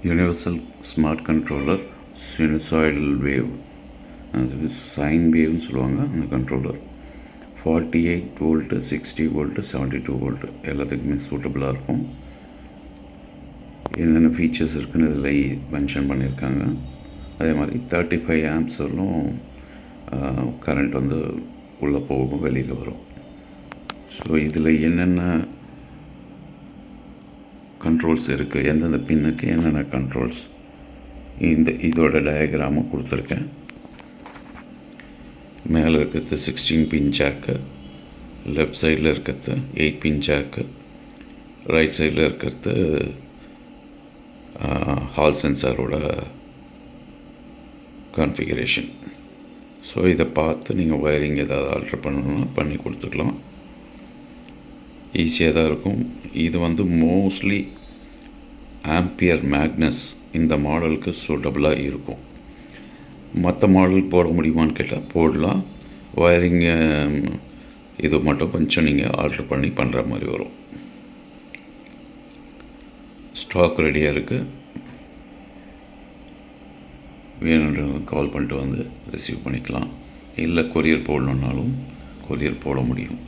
Universal smart controller sinusoidal wave, அது sign வேவ்னு சொல்லுவாங்க. அந்த கண்ட்ரோலர் 48 வோல்ட்டு, 60 வோல்ட்டு, 72 வோல்ட்டு எல்லாத்துக்குமே சூட்டபுளாக இருக்கும். என்னென்ன ஃபீச்சர்ஸ் இருக்குதுன்னு இதில் மென்ஷன் பண்ணியிருக்காங்க. அதே மாதிரி 35 ஆம்ப்ஸ் வரலும் கரண்ட் வந்து உள்ளே போகும், வெளியில் வரும். ஸோ இதில் என்னென்ன கண்ட்ரோல்ஸ் இருக்குது, எந்தெந்த பின்னுக்கு என்னென்ன கண்ட்ரோல்ஸ், இதோட டயக்ராமும் கொடுத்துருக்கேன். மேலே இருக்கிறது 16 பின் ஜாக்கு, லெஃப்ட் சைடில் இருக்கிறது 8 பின் ஜாக்கு, ரைட் சைடில் இருக்கிறது ஹால் சென்சாரோட கான்ஃபிகரேஷன். ஸோ இதை பார்த்து நீங்கள் ஒயரிங் ஏதாவது ஆல்ட்ரு பண்ணணுன்னா பண்ணி கொடுத்துக்கலாம். ஈஸியாக தான் இருக்கும். இது வந்து மோஸ்ட்லி ஆம்பியர் மேக்னஸ் இந்த மாடலுக்கு சூட்டபுளாக இருக்கும். மற்ற மாடல் போட முடியுமான்னு கேட்டால் போடலாம். ஒயரிங்கு இது மட்டும் கொஞ்சம் நீங்கள் ஆல்ட்ரு பண்ணி பண்ணுற மாதிரி வரும். ஸ்டாக் ரெடியாக இருக்குது. வேணுன்றவங்க கால் பண்ணிட்டு வந்து ரிசீவ் பண்ணிக்கலாம். இல்லை கொரியர் போடணுன்னாலும் கொரியர் போட முடியும்.